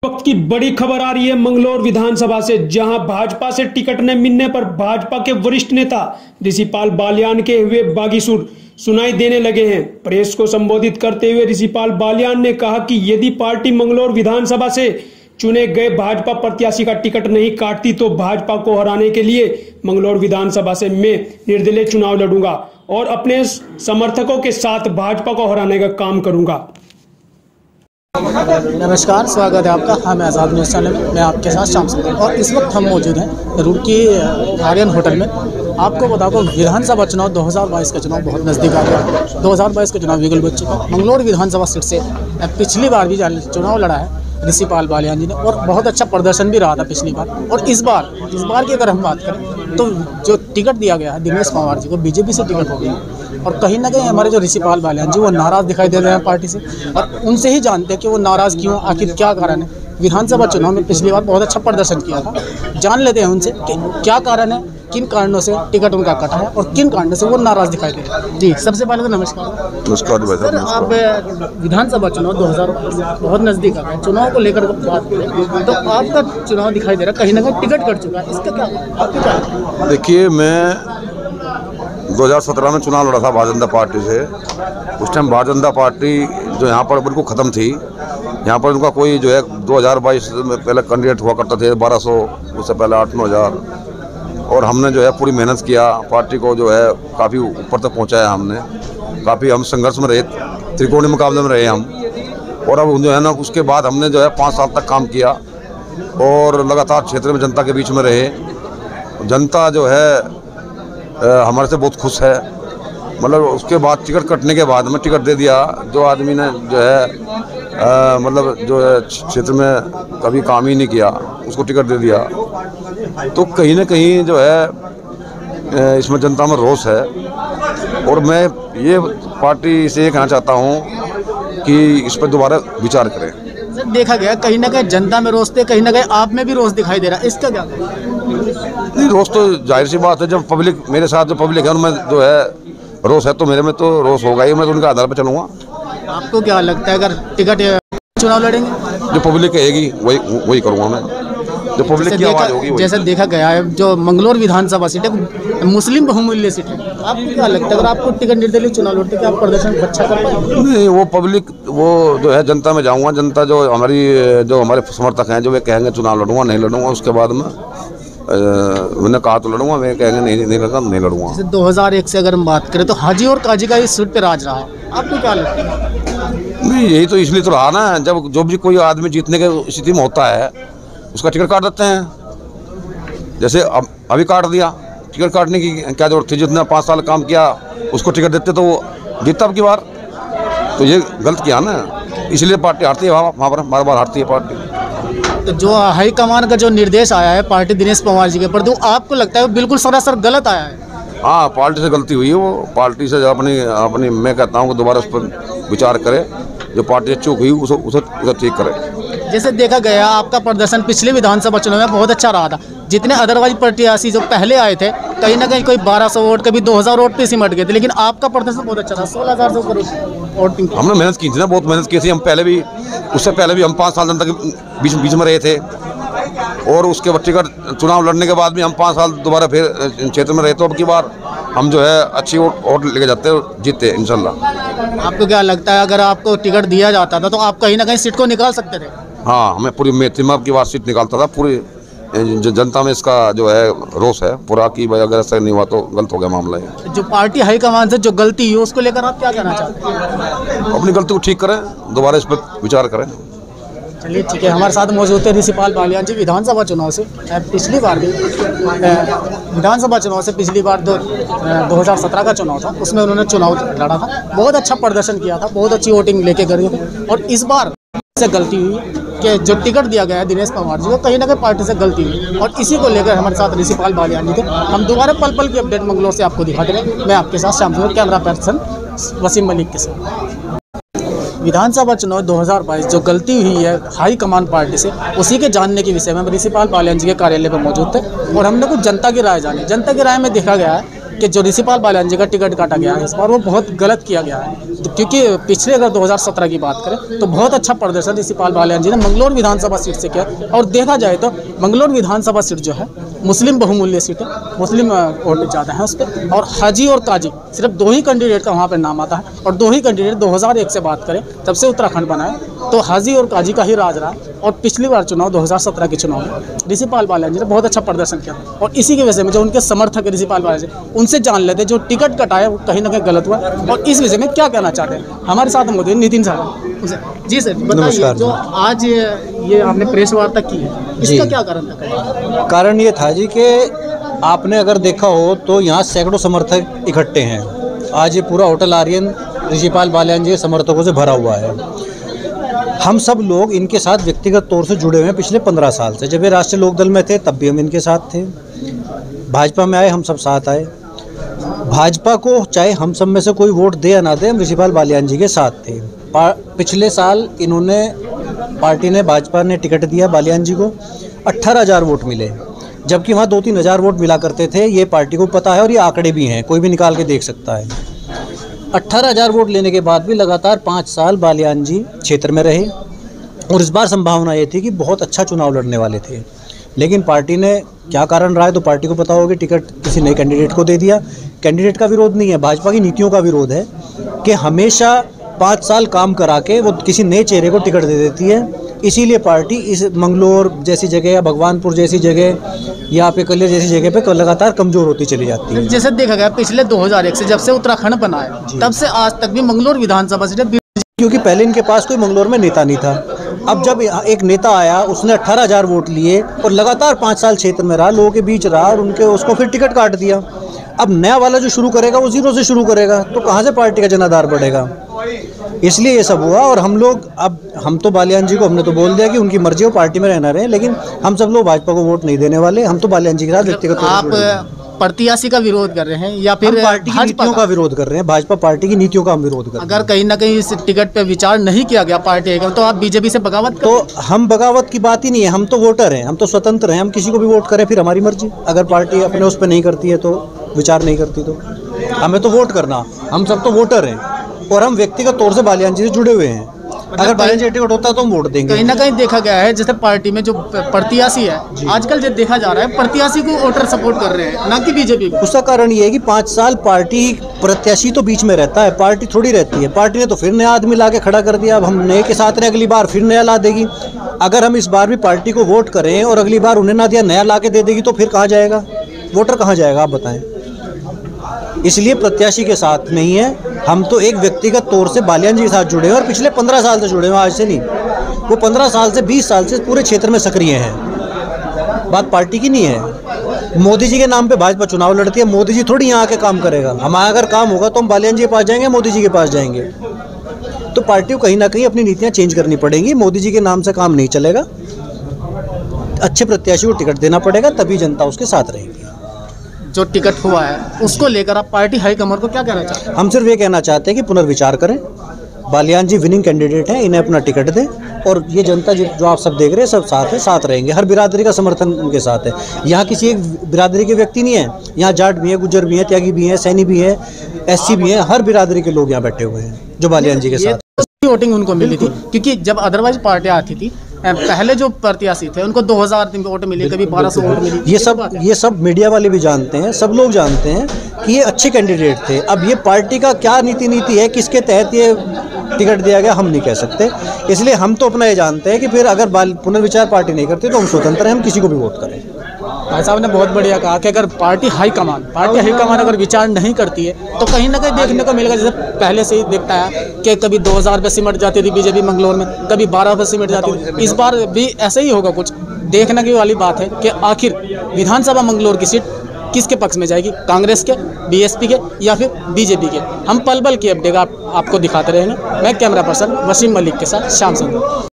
वक्त की बड़ी खबर आ रही है मंगलौर विधानसभा से, जहां भाजपा से टिकट न मिलने पर भाजपा के वरिष्ठ नेता ऋषिपाल बालियान के हुए बागी सुर सुनाई देने लगे हैं। प्रेस को संबोधित करते हुए ऋषिपाल बालियान ने कहा कि यदि पार्टी मंगलौर विधानसभा से चुने गए भाजपा प्रत्याशी का टिकट नहीं काटती तो भाजपा को हराने के लिए मंगलौर विधानसभा से मैं निर्दलीय चुनाव लड़ूंगा और अपने समर्थकों के साथ भाजपा को हराने का काम करूंगा। नमस्कार, स्वागत है आपका हमें आज़ाद न्यूज़ चैनल में। मैं आपके साथ शाम सिंह और इस वक्त हम मौजूद हैं रुड़की आर्यन होटल में। आपको बता दो, विधानसभा चुनाव 2022 का चुनाव बहुत नज़दीक आ गया। 2022 का चुनाव बिल्कुल बच चुका। मंगलौर विधानसभा सीट से पिछली बार भी चुनाव लड़ा है ऋषिपाल बालियान जी ने और बहुत अच्छा प्रदर्शन भी रहा था पिछली बार। और इस बार की अगर हम बात करें तो जो टिकट दिया गया है दिनेश पंवार जी को, बीजेपी से टिकट हो गई और कहीं ना कहीं हमारे जो ऋषिपाल बालियान जी वो नाराज़ दिखाई दे रहे हैं पार्टी से। और उनसे ही जानते हैं कि वो नाराज़ क्यों, आखिर क्या कारण है। विधानसभा चुनाव में पिछली बार बहुत अच्छा प्रदर्शन किया था, जान लेते हैं उनसे कि क्या कारण है, किन कारणों से टिकट उनका कटा है और किन कारणों से वो नाराज़ दिखाई दे रहे हैं। जी, सबसे पहले तो नमस्कार। नमस्कार भाई साहब। आप विधानसभा चुनाव 2022 बहुत नज़दीक आ गए, चुनाव को लेकर बात करें तो आपका चुनाव दिखाई दे रहा है कहीं ना कहीं टिकट कट चुका है, इसका क्या आपको क्या? देखिए, मैं 2017 में चुनाव लड़ा था भारतीय जनता पार्टी से। उस टाइम भारतीय जनता पार्टी जो यहाँ पर बिल्कुल ख़त्म थी। यहाँ पर उनका कोई जो है 2022 में पहले कैंडिडेट हुआ करता थे 1200, उससे पहले 8-9 हज़ार। और हमने जो है पूरी मेहनत किया, पार्टी को जो है काफ़ी ऊपर तक पहुँचाया हमने। काफ़ी हम संघर्ष में रहे, त्रिकोणीय मुकाबले में रहे हम। और अब जो है ना, उसके बाद हमने जो है 5 साल तक काम किया और लगातार क्षेत्र में जनता के बीच में रहे। जनता जो है हमारे से बहुत खुश है। मतलब उसके बाद टिकट कटने के बाद में टिकट दे दिया जो आदमी ने जो है मतलब जो है क्षेत्र में कभी काम ही नहीं किया, उसको टिकट दे दिया। तो कहीं ना कहीं जो है इसमें जनता में रोष है। और मैं ये पार्टी से ये कहना चाहता हूँ कि इस पर दोबारा विचार करें। देखा गया कहीं ना कहीं जनता में रोष थे, कहीं ना कहीं आप में भी रोष दिखाई दे रहा है, इसका क्या? नहीं, रोष तो जाहिर सी बात है, जब पब्लिक मेरे साथ जो पब्लिक है उनमें जो है रोष है तो मेरे में तो रोष होगा ही। मैं तो उनके आधार पर चलूँगा। आपको क्या लगता है अगर टिकट चुनाव लड़ेंगे जो पब्लिक कहेगी वही करूँगा मैं, जो पब्लिक की आवाज़ होगी। जैसे देखा गया है जो मंगलौर विधानसभा सीट है मुस्लिम बहुमूल्य सीट है, आपको क्या लगता है अगर आपको टिकट निर्दलीय चुनाव लड़ते क्या आप प्रदर्शन अच्छा कर पाएंगे? नहीं, वो पब्लिक वो जो है जनता में जाऊँगा। जनता जो हमारे समर्थक हैं जो वे कहेंगे चुनाव लड़ूंगा नहीं लड़ूंगा, उसके बाद में मैंने कहा तो लड़ूंगा, मैं कहेंगे नहीं लगा नहीं लड़ूंगा। जैसे 2001 से अगर हम बात करें तो हाजी और काजी का इस सीट पे राज रहा है, आपको क्या लगता है? नहीं, यही तो इसलिए तो रहा ना, जब जो भी कोई आदमी जीतने की स्थिति में होता है उसका टिकट काट देते हैं। जैसे अभी काट दिया, टिकट काटने की क्या जरूरत थी? जितना 5 साल काम किया उसको टिकट देते तो वो जीतता अब की बार। तो ये गलत किया ना, इसलिए पार्टी हारती है, वहाँ पर बार हारती है पार्टी। तो जो हाईकमान का जो निर्देश आया है पार्टी दिनेश पंवार जी के प्रति, आपको लगता है वो बिल्कुल सरासर गलत आया है? हाँ, पार्टी से गलती हुई है। वो पार्टी से अपनी मैं कहता हूँ कि दोबारा उस पर विचार करे, जो पार्टी से चूक हुई उसे ठीक करे। जैसे देखा गया आपका प्रदर्शन पिछले विधानसभा चुनाव में बहुत अच्छा रहा था। जितने अदरवाइज प्रत्याशी जो पहले आए थे कहीं ना कहीं कोई 1200 वोट, कभी 2000 वोट पे सिमट गए थे, लेकिन आपका प्रदर्शन बहुत अच्छा था। 16,000 से वोटिंग हमने मेहनत की थी ना, बहुत मेहनत की थी। हम पहले भी, उससे पहले भी हम 5 साल जनता के बीच में रहे थे। और उसके बाद टिकट चुनाव लड़ने के बाद भी हम 5 साल दोबारा फिर क्षेत्र में रहे। तो अब की बार हम जो है अच्छी वोट लेके जाते हैं, जीतते इंशाल्लाह। आपको क्या लगता है अगर आपको टिकट दिया जाता था तो आप कहीं ना कहीं सीट को निकाल सकते थे? हाँ, हमें पूरी में अब की बार सीट निकालता था। पूरी जनता में इसका जो है रोष है पूरा कि भाई अगर ऐसा नहीं हुआ तो गलत हो गया मामला है। जो पार्टी हाईकमान से जो गलती हुई उसको लेकर आप क्या कहना चाहते हैं? अपनी गलती को ठीक करें, दोबारा इस पर विचार करें। चलिए ठीक है, हमारे साथ मौजूद थे ऋषिपाल बालियान जी। विधानसभा चुनाव से पिछली बार भी विधानसभा चुनाव से पिछली बार 2017 का चुनाव था, उसमें उन्होंने चुनाव लड़ा था, बहुत अच्छा प्रदर्शन किया था, बहुत अच्छी वोटिंग लेके गए थे। और इस बार से गलती हुई कि जो टिकट दिया गया है दिनेश पंवार जी को, कहीं ना कहीं पार्टी से गलती हुई। और इसी को लेकर हमारे साथ ऋषिपाल बालियान जी थे। हम दोबारा पल की अपडेट मंगलौर से आपको दिखाते रहे। मैं आपके साथ शाम सिंह, कैमरा पर्सन वसीम मलिक के साथ। विधानसभा चुनाव 2022 जो गलती हुई है हाई कमान पार्टी से, उसी के जानने के विषय में ऋषिपाल बालियान जी के कार्यालय पर मौजूद थे और हमने कुछ जनता की राय जानी। जनता की राय में देखा गया है कि जो ऋषिपाल बालियान जी का टिकट काटा गया है इस बार वो बहुत गलत किया गया है, क्योंकि पिछले अगर 2017 की बात करें तो बहुत अच्छा प्रदर्शन ऋषिपाल बालियान जी ने मंगलौर विधानसभा सीट से किया। और देखा जाए तो मंगलौर विधानसभा सीट जो है मुस्लिम बहुमूल्य सीट है, मुस्लिम वोट ज़्यादा है उस पर। और हाजी और काजी सिर्फ 2 ही कैंडिडेट का वहाँ पर नाम आता है, और 2 ही कैंडिडेट 2001 से बात करें तब से उत्तराखंड बना है तो हाजी और काजी का ही राज रहा। और पिछली बार चुनाव 2017 के चुनाव में ऋषिपाल बालियान जी ने बहुत अच्छा प्रदर्शन किया, और इसी की वजह से जो उनके समर्थक ऋषिपाल बालियान जी उनसे जान लेते जो टिकट कटाया वो कहीं ना कहीं गलत हुआ। और इस विषय में क्या कहना चाहते हैं? हमारे साथ मौजूद नितिन साहब। जी सर बताइए, जो आज ये आपने प्रेस वार्ता की है इसका क्या कारण था? कारण ये था जी कि आपने अगर देखा हो तो यहाँ सैकड़ों समर्थक इकट्ठे हैं। आज ये पूरा होटल आर्यन ऋषिपाल बालियान जी समर्थकों से भरा हुआ है। हम सब लोग इनके साथ व्यक्तिगत तौर से जुड़े हुए हैं पिछले 15 साल से। जब ये राष्ट्रीय लोकदल में थे तब भी हम इनके साथ थे, भाजपा में आए हम सब साथ आए। भाजपा को चाहे हम सब में से कोई वोट दे या ना दे, हम ऋषिपाल बालियान जी के साथ थे। पिछले साल इन्होंने पार्टी ने भाजपा ने टिकट दिया बालियान जी को, 18,000 वोट मिले, जबकि वहाँ 2-3 हज़ार वोट मिला करते थे। ये पार्टी को पता है और ये आंकड़े भी हैं, कोई भी निकाल के देख सकता है। 18,000 वोट लेने के बाद भी लगातार 5 साल बालियान जी क्षेत्र में रहे, और इस बार संभावना ये थी कि बहुत अच्छा चुनाव लड़ने वाले थे। लेकिन पार्टी ने क्या कारण रहा है तो पार्टी को पता होगा, टिकट किसी नए कैंडिडेट को दे दिया। कैंडिडेट का विरोध नहीं है, भाजपा की नीतियों का विरोध है कि हमेशा 5 साल काम करा के वो किसी नए चेहरे को टिकट दे देती है। इसीलिए पार्टी इस मंगलौर जैसी जगह या भगवानपुर जैसी जगह या पे कलियर जैसी जगह पे लगातार कमज़ोर होती चली जाती है। जैसे देखा गया पिछले 2001 से जब से उत्तराखंड बना है तब से आज तक भी मंगलौर विधानसभा सीट, क्योंकि पहले इनके पास कोई मंगलौर में नेता नहीं था। अब जब एक नेता आया उसने 18,000 वोट लिए और लगातार 5 साल क्षेत्र में रहा, लोगों के बीच रहा, और उसको फिर टिकट काट दिया। अब नया वाला जो शुरू करेगा वो 0 से शुरू करेगा, तो कहाँ से पार्टी का जनाधार बढ़ेगा? इसलिए ये सब हुआ। और हम लोग हम तो बालियान जी को हमने तो बोल दिया कि उनकी मर्जी हो, पार्टी में रहना रहे, लेकिन हम सब लोग भाजपा को वोट नहीं देने वाले। हम तो बालियान जी के साथ व्यक्तिगत आप प्रत्याशी का विरोध कर रहे हैं या फिर पार्टी की नीतियों का विरोध कर रहे हैं? भाजपा पार्टी की नीतियों का हम विरोध कर रहे हैं। अगर कहीं ना कहीं इस टिकट पे विचार नहीं किया गया पार्टी का, तो आप बीजेपी से बगावत तो हम बगावत की बात ही नहीं है। हम तो वोटर हैं, हम तो स्वतंत्र हैं, हम किसी को भी वोट करें फिर हमारी मर्जी। अगर पार्टी अपने उस पर नहीं करती है तो विचार नहीं करती तो हमें तो वोट करना। हम सब तो वोटर हैं और हम व्यक्तिगत तौर से बालियान जी से जुड़े हुए हैं। अगर बालियान जी टिकट होता तो हम वोट देंगे। कहीं ना कहीं देखा गया है जैसे पार्टी में जो प्रत्याशी है आजकल जो देखा जा रहा है प्रत्याशी को वोटर सपोर्ट कर रहे हैं, ना कि बीजेपी को। उसका कारण ये है कि 5 साल पार्टी प्रत्याशी तो बीच में रहता है, पार्टी थोड़ी रहती है। पार्टी ने तो फिर नया आदमी ला के खड़ा कर दिया, अब हम नए के साथ रहे, अगली बार फिर नया ला देगी। अगर हम इस बार भी पार्टी को वोट करें और अगली बार उन्हें ना दिया नया ला के दे देगी तो फिर कहाँ जाएगा वोटर, कहाँ जाएगा आप बताएं? इसलिए प्रत्याशी के साथ नहीं है, हम तो एक व्यक्तिगत तौर से बालियान जी के साथ जुड़े हैं और पिछले 15 साल से जुड़े हैं, आज से नहीं। वो 15 साल से 20 साल से पूरे क्षेत्र में सक्रिय हैं। बात पार्टी की नहीं है। मोदी जी के नाम पे भाजपा चुनाव लड़ती है, मोदी जी थोड़ी यहाँ आके काम करेगा। हमारा अगर काम होगा तो हम बालियान जी के पास जाएंगे, मोदी जी के पास जाएंगे। तो पार्टी को कहीं ना कहीं अपनी नीतियाँ चेंज करनी पड़ेंगी। मोदी जी के नाम से काम नहीं चलेगा, अच्छे प्रत्याशी को टिकट देना पड़ेगा, तभी जनता उसके साथ रहेगी। जो टिकट हुआ है उसको लेकर आप पार्टी हाईकमान को क्या कहना चाहते हैं? हम सिर्फ ये कहना चाहते हैं कि पुनर्विचार करें। बालियान जी विनिंग कैंडिडेट हैं, इन्हें अपना टिकट दें, और ये जनता जो आप सब देख रहे हैं सब साथ है, साथ रहेंगे। हर बिरादरी का समर्थन उनके साथ है। यहाँ किसी एक बिरादरी के व्यक्ति नहीं है, यहाँ जाट भी है, गुज्जर भी है, त्यागी भी है, सैनी भी है, SC भी है, हर बिरादरी के लोग यहाँ बैठे हुए हैं जो बालियान जी के साथ। वोटिंग उनको मिली थी, क्योंकि जब अदरवाइज पार्टियां आती थी पहले जो प्रत्याशी थे उनको 2000 वोट मिली, कभी 1200 वोट मिली। ये सब मीडिया वाले भी जानते हैं, सब लोग जानते हैं कि ये अच्छे कैंडिडेट थे। अब ये पार्टी का क्या नीति है, किसके तहत ये टिकट दिया गया, हम नहीं कह सकते। इसलिए हम तो अपना ये जानते हैं कि फिर अगर पुनर्विचार पार्टी नहीं करती तो हम स्वतंत्र हैं, हम किसी को भी वोट करें। भाई साहब ने बहुत बढ़िया कहा कि अगर पार्टी हाईकमान अगर विचार नहीं करती है तो कहीं ना कहीं देखने को मिलेगा, जैसे पहले से ही देखता है कि कभी 2000 पे सिमट जाती थी बीजेपी मंगलौर में, कभी 12 पे सिमट जाती थी। इस बार भी ऐसे ही होगा कुछ। देखने की वाली बात है कि आखिर विधानसभा मंगलौर की सीट किसके पक्ष में जाएगी, कांग्रेस के, BSP के या फिर बीजेपी के। हम पल पल की अपडेट आपको दिखाते रहेंगे। मैं कैमरा पर्सन वसीम मलिक के साथ श्याम संधू।